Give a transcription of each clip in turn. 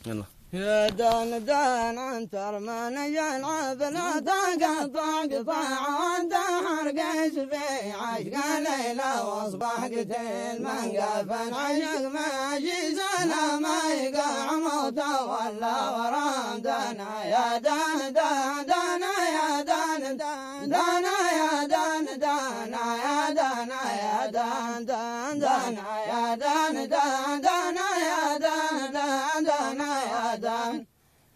يلا. يا دان دان انت رمان يلعب لا تقطع قطاع وانت حرقش في عشق ليلى واصبح قتيل من قفل عشق ماشي سلام يقع موته ولا ورام دانا يا دان دان دانا يا دان دان دانا يا دان دانا يا دانا يا دان دان دانا يا دان دان دانا يا دان دان دانا يا دان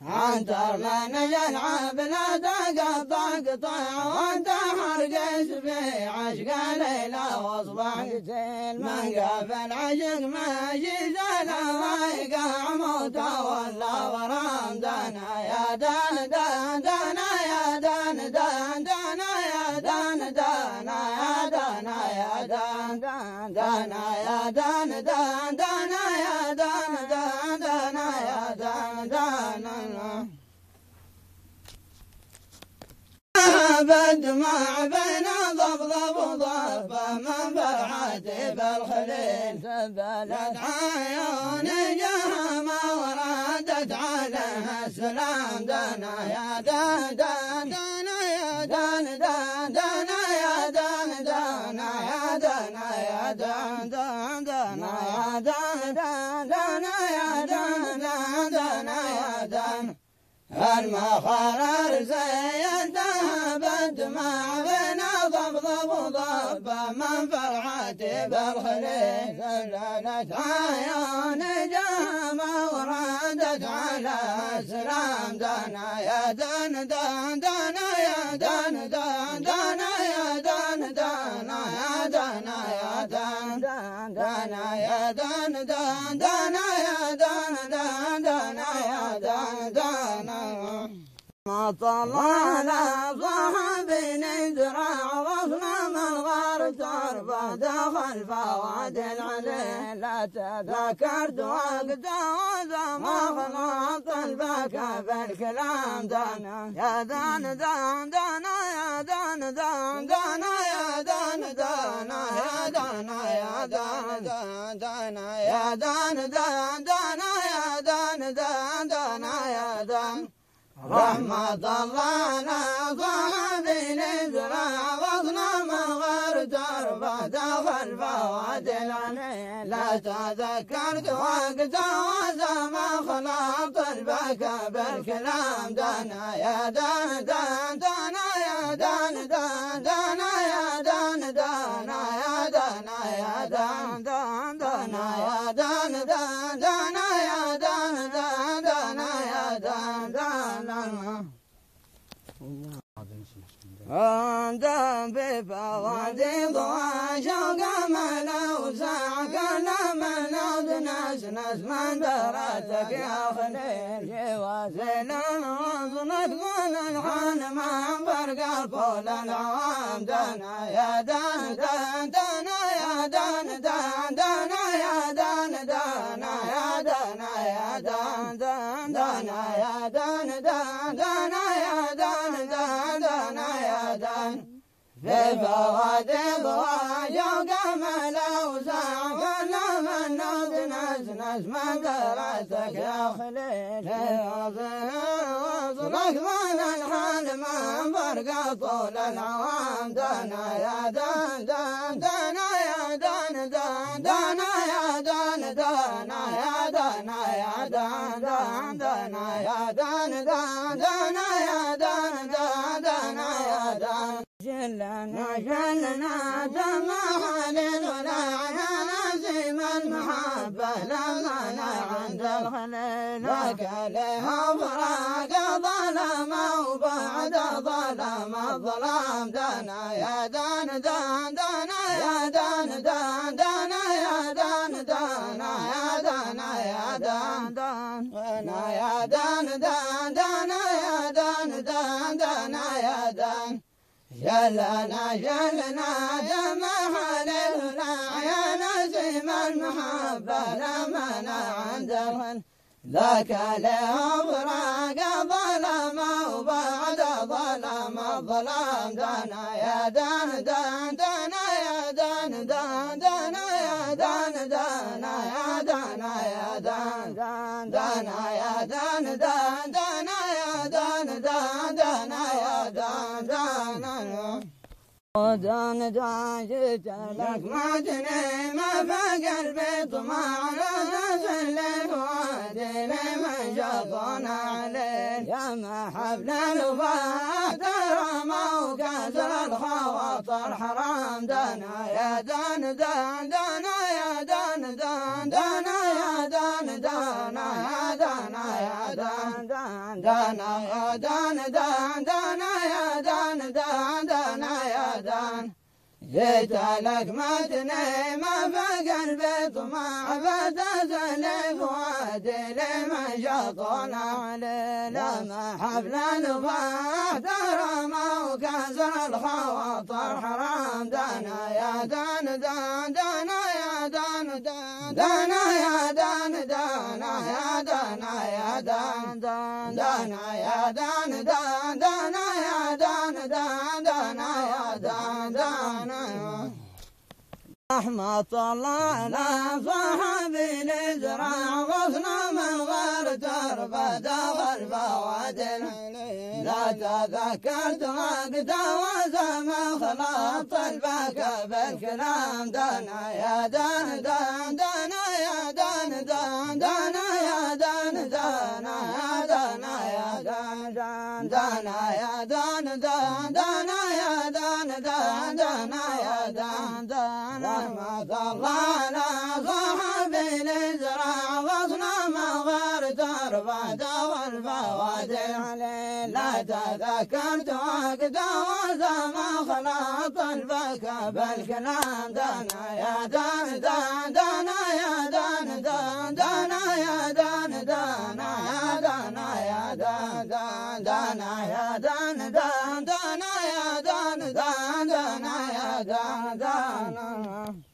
عنتر من يلعب لا تقطع قطع وانت حرقش في عشق ليلى واصبح قتيل من قفل عشق ماشي سلام يقع موته ولا ورام دانا يا دان دان دانا يا دان دان دانا يا دان دانا يا دانا يا دان دان دانا يا دان دان دانا يا دان دان دانا يا دان دانا بالدموع بين ضبضب وضبة من فرحتي بالخليل سبلت عيون جهما وردت عليها السلام دانا يا دان دان دانا يا دان دان دانا يا دان دانا يا دانا يا دان دان دانا يا دان دان دانا يا دان دان دانا يا دان المخرر زينتها بالدماء بين ضبضب وضبة من فرحتي بالخليل سللت عيون جهما وردت على السلام دانا يا دان دان دانا يا دان دان دانا يا دان دانا يا دانا يا دان دان دانا يا دان دان دانا يا دان دان دانا يا دان دانا ما طلعنا صاحبي نزرع غصنا من غار تربة دخل فواد العليل لا تذكرت وقته وما خلط البكا بالكلام دانا يا دان دان دانا يا دان دان دانا يا دان دانا يا دانا يا دان دان دانا يا دان دان دانا يا دان دان دانا يا دان رحمة الله لا صاحبي نزرع غصنا من غير تربة دخل فواد العليل لا تذكرت وقته وما خلط البكا بالكلام دانا يا دان دان دانا يا دان دان دانا يا دان دانا يا دانا يا دان دان دانا يا دان دان دانا يا دان دان دانا يا دان دانا أنتم بفوادي ضوى شوق ملا وساع كلام نود ناس ناس من دراتك يا خليل جوازل وصلت كل الحال ما فرق طول العوام دانا يا دان دان دانا يا دان دان دانا يا دان دانا يا دانا يا دان دان دانا يا دان دان دانا يا دان دان دانا يا دان في فوادي ضوى شوق ملا وساع كل من نود ناس ناس من دراتك يا خليل وصلك من الحال ما فرق طول العوام دانا يا دان دان دانا يا دان دان دانا يا دان دانا يا دانا يا دان دان دانا يا دان دان دانا يا دان دان دانا يا دان جلنا جلنا دمع للولا يا نسيم المحبة لما عند الخليل وكلها فراق ظلم وبعد ظلم الظلام دانا يا دان دان دانا يا دان دان دانا يا دان دانا يا دانا يا دان دان وانا يا دان دان دانا يا دان دان دانا يا دان جلنا جلنا جمع للولا يا نسيم المحبة لما عند الخليل ذاك لأبراق ظلم وبعد ظلم الظلام دانا يا دان دان دانا يا دان دان دانا يا دان دانا يا دانا يا دان دان دانا يا يا دان دان دان يا دان دان دان يا دان دان دان دان جيت لك ما جني ما في قلبي طمع نزل الوادي لمن شطنا عليه يا ما حفل الوفاة ترى ما وكسر الخواطر حرام دانا يا دان دان دانا يا دان دان دانا يا دان دانا يا دانا يا دان دان دانا يا دان دان دانا يا دان دان دانا يا دان جيت لك ما تني ما في قلبي طمع فتزل فؤادي لمن شطنا عليه لما حفل الوفاة ترى ما وكسر الخواطر حرام دانا يا دان دان دانا يا دان دان دانا يا دان دانا يا دانا يا دان دان دانا يا دان دان دانا يا دان دان دانا يا دان دانا رحمة الله على صاحبي الازرع غصنا من غير تربة والفوادل لا تذكرت وقت وزمن خلاط البكا بالكلام دانا يا دان دان دانا يا دان دان دانا يا دان دانا يا دانا يا دان دان دانا يا دان دان دانا يا دان دان دانا يا دان دان رحمة الله على صاحبي الازرع غصنا ما غير تربة والفوادل لا تذكرت وقت وزمن خلاط البكا بالكلام دانا يا دان دان دانا يا دان دان دانا يا دان دانا يا دانا يا دان دان دانا يا دان دان دانا يا دان دان دانا يا دان دان